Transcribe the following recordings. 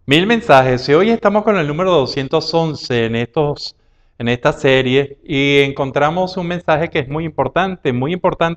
Mil mensajes. Y hoy estamos con el número 211 en esta serie y encontramos un mensaje que es muy importante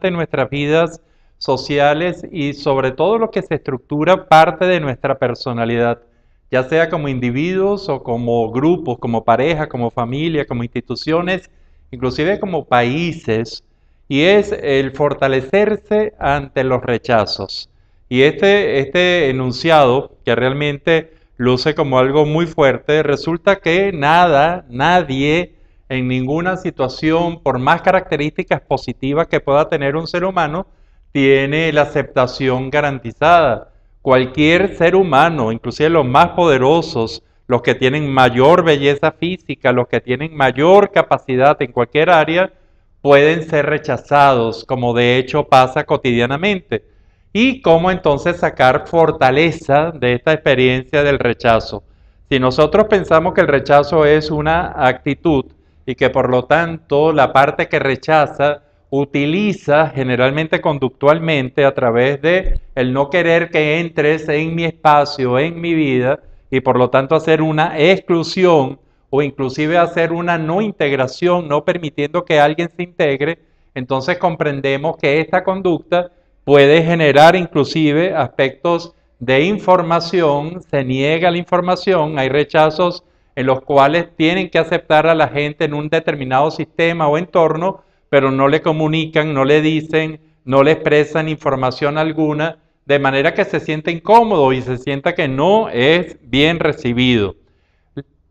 en nuestras vidas sociales y sobre todo lo que se estructura parte de nuestra personalidad, ya sea como individuos o como grupos, como pareja, como familia, como instituciones, inclusive como países, y es el fortalecerse ante los rechazos. Y este enunciado, que realmente luce como algo muy fuerte, resulta que nadie, en ninguna situación, por más características positivas que pueda tener un ser humano, tiene la aceptación garantizada. Cualquier ser humano, inclusive los más poderosos, los que tienen mayor belleza física, los que tienen mayor capacidad en cualquier área, pueden ser rechazados, como de hecho pasa cotidianamente. Y cómo entonces sacar fortaleza de esta experiencia del rechazo. Si nosotros pensamos que el rechazo es una actitud y que por lo tanto la parte que rechaza utiliza generalmente conductualmente a través de el no querer que entres en mi espacio, en mi vida, y por lo tanto hacer una exclusión o inclusive hacer una no integración, no permitiendo que alguien se integre, entonces comprendemos que esta conducta puede generar inclusive aspectos de información, se niega la información, hay rechazos en los cuales tienen que aceptar a la gente en un determinado sistema o entorno, pero no le comunican, no le dicen, no le expresan información alguna, de manera que se siente incómodo y se sienta que no es bien recibido.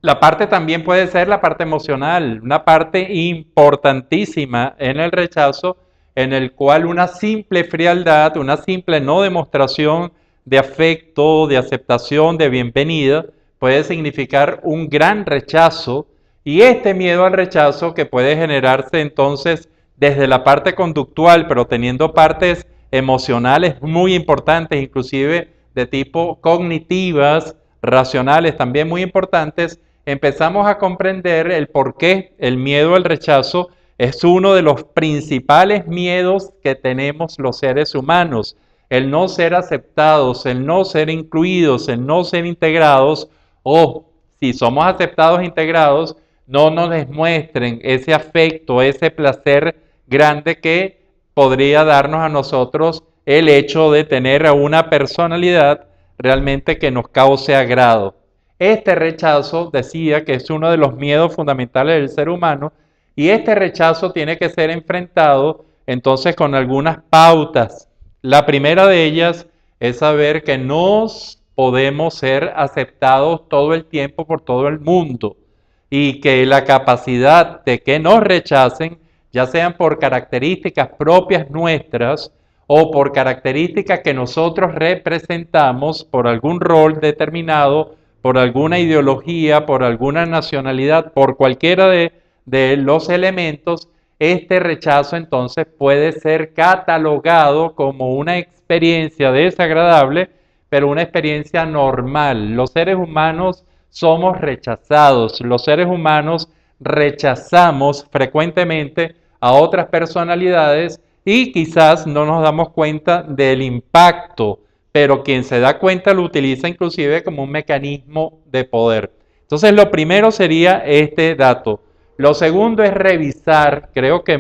La parte también puede ser la parte emocional, una parte importantísima en el rechazo, en el cual una simple frialdad, una simple no demostración de afecto, de aceptación, de bienvenida, puede significar un gran rechazo, y este miedo al rechazo que puede generarse entonces desde la parte conductual, pero teniendo partes emocionales muy importantes, inclusive de tipo cognitivas, racionales también muy importantes, empezamos a comprender el por qué el miedo al rechazo es uno de los principales miedos que tenemos los seres humanos. El no ser aceptados, el no ser incluidos, el no ser integrados, o si somos aceptados e integrados, no nos demuestren ese afecto, ese placer grande que podría darnos a nosotros el hecho de tener a una personalidad realmente que nos cause agrado. Este rechazo decía que es uno de los miedos fundamentales del ser humano y este rechazo tiene que ser enfrentado entonces con algunas pautas. La primera de ellas es saber que no podemos ser aceptados todo el tiempo por todo el mundo y que la capacidad de que nos rechacen, ya sean por características propias nuestras o por características que nosotros representamos por algún rol determinado, por alguna ideología, por alguna nacionalidad, por cualquiera de los elementos, este rechazo entonces puede ser catalogado como una experiencia desagradable, pero una experiencia normal. Los seres humanos somos rechazados, los seres humanos rechazamos frecuentemente a otras personalidades y quizás no nos damos cuenta del impacto, pero quien se da cuenta lo utiliza inclusive como un mecanismo de poder. Entonces lo primero sería este dato. Lo segundo es revisar, creo que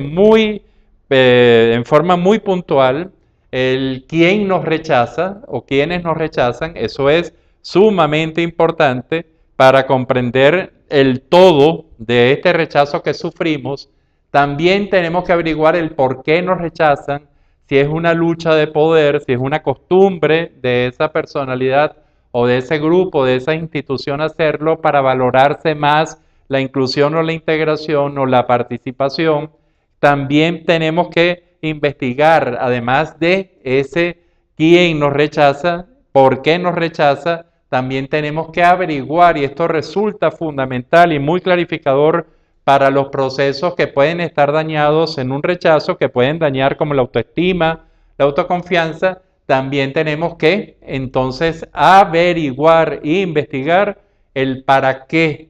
en forma muy puntual, el quién nos rechaza o quiénes nos rechazan. Eso es sumamente importante para comprender el todo de este rechazo que sufrimos. También tenemos que averiguar el por qué nos rechazan, si es una lucha de poder, si es una costumbre de esa personalidad o de ese grupo, de esa institución hacerlo para valorarse más la inclusión o la integración o la participación. También tenemos que investigar, además de ese quién nos rechaza, por qué nos rechaza, también tenemos que averiguar, y esto resulta fundamental y muy clarificador para los procesos que pueden estar dañados en un rechazo, que pueden dañar como la autoestima, la autoconfianza, también tenemos que entonces averiguar e investigar el para qué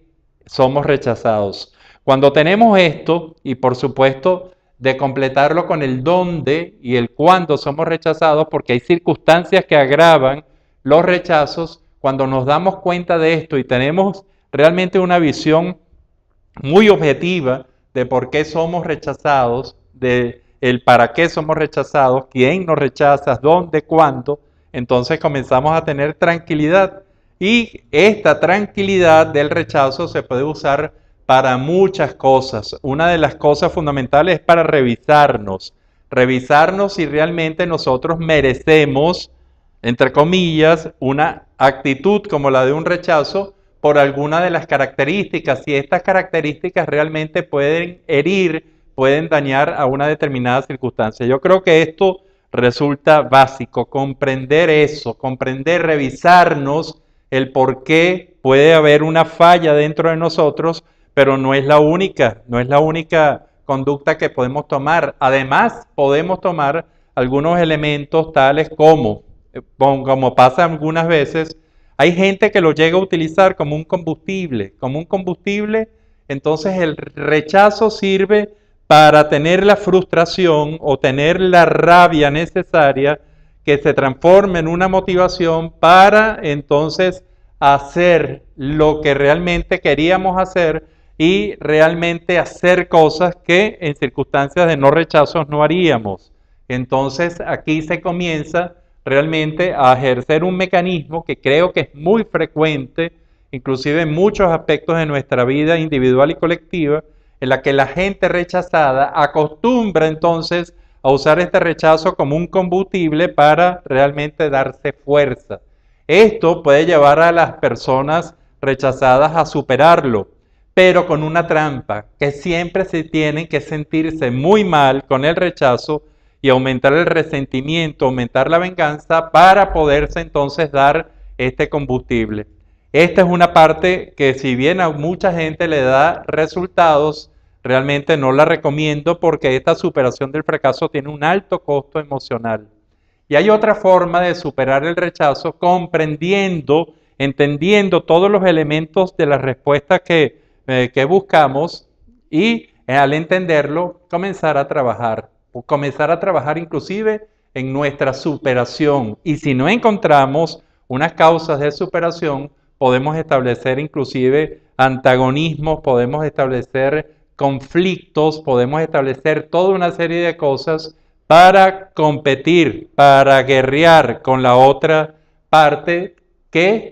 somos rechazados. Cuando tenemos esto, y por supuesto de completarlo con el dónde y el cuándo somos rechazados, porque hay circunstancias que agravan los rechazos. cuando nos damos cuenta de esto y tenemos realmente una visión muy objetiva de por qué somos rechazados, de el para qué somos rechazados, quién nos rechaza, dónde, cuándo, entonces comenzamos a tener tranquilidad. Y esta tranquilidad del rechazo se puede usar para muchas cosas. Una de las cosas fundamentales es para revisarnos si realmente nosotros merecemos, entre comillas, una actitud como la de un rechazo por alguna de las características, si estas características realmente pueden herir, pueden dañar a una determinada circunstancia. Yo creo que esto resulta básico, comprender eso, comprender, revisarnos el por qué puede haber una falla dentro de nosotros, pero no es la única, no es la única conducta que podemos tomar. Además, podemos tomar algunos elementos tales como pasa algunas veces, hay gente que lo llega a utilizar como un combustible, entonces el rechazo sirve para tener la frustración o tener la rabia necesaria que se transforme en una motivación para entonces hacer lo que realmente queríamos hacer y realmente hacer cosas que en circunstancias de no rechazos no haríamos. Entonces aquí se comienza realmente a ejercer un mecanismo que creo que es muy frecuente, inclusive en muchos aspectos de nuestra vida individual y colectiva, en la que la gente rechazada acostumbra entonces a usar este rechazo como un combustible para realmente darse fuerza. Esto puede llevar a las personas rechazadas a superarlo, pero con una trampa, que siempre se tienen que sentirse muy mal con el rechazo y aumentar el resentimiento, aumentar la venganza para poderse entonces dar este combustible. Esta es una parte que si bien a mucha gente le da resultados, realmente no la recomiendo porque esta superación del fracaso tiene un alto costo emocional. Y hay otra forma de superar el rechazo comprendiendo, entendiendo todos los elementos de la respuesta que buscamos y al entenderlo comenzar a trabajar inclusive en nuestra superación. Y si no encontramos unas causas de superación, podemos establecer inclusive antagonismos, podemos establecer conflictos, podemos establecer toda una serie de cosas para competir, para guerrear con la otra parte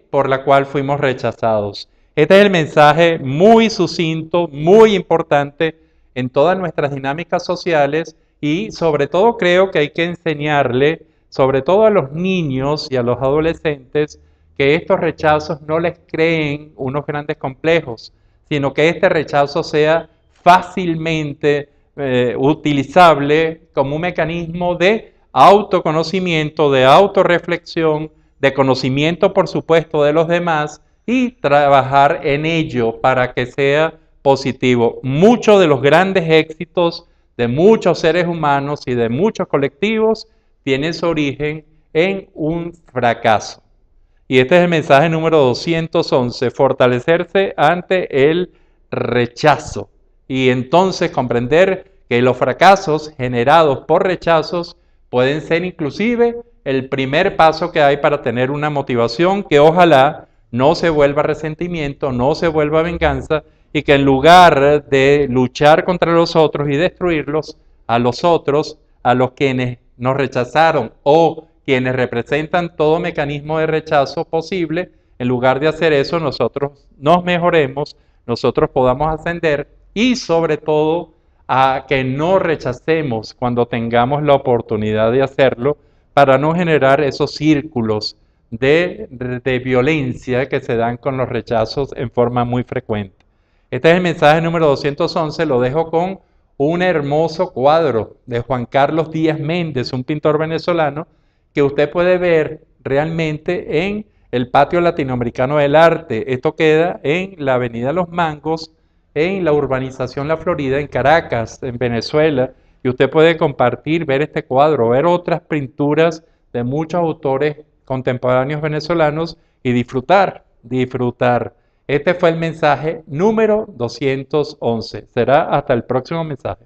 por la cual fuimos rechazados. Este es el mensaje muy sucinto, muy importante en todas nuestras dinámicas sociales y sobre todo creo que hay que enseñarle, sobre todo a los niños y a los adolescentes, que estos rechazos no les creen unos grandes complejos, sino que este rechazo sea fácilmente utilizable como un mecanismo de autoconocimiento, de autorreflexión, de conocimiento, por supuesto, de los demás y trabajar en ello para que sea positivo. Muchos de los grandes éxitos de muchos seres humanos y de muchos colectivos tienen su origen en un fracaso. Y este es el mensaje número 211, fortalecerse ante el rechazo. Y entonces comprender que los fracasos generados por rechazos pueden ser inclusive el primer paso que hay para tener una motivación que ojalá no se vuelva resentimiento, no se vuelva venganza y que en lugar de luchar contra los otros y destruirlos, a los otros, a los quienes nos rechazaron o quienes representan todo mecanismo de rechazo posible, en lugar de hacer eso, nosotros nos mejoremos, nosotros podamos ascender y sobre todo a que no rechacemos cuando tengamos la oportunidad de hacerlo para no generar esos círculos de violencia que se dan con los rechazos en forma muy frecuente. Este es el mensaje número 211, lo dejo con un hermoso cuadro de Juan Carlos Díaz Méndez, un pintor venezolano, que usted puede ver realmente en el Patio Latinoamericano del Arte. Esto queda en la Avenida Los Mangos, en la urbanización La Florida, en Caracas, en Venezuela. Y usted puede compartir, ver este cuadro, ver otras pinturas de muchos autores contemporáneos venezolanos y disfrutar. Este fue el mensaje número 211. Será hasta el próximo mensaje.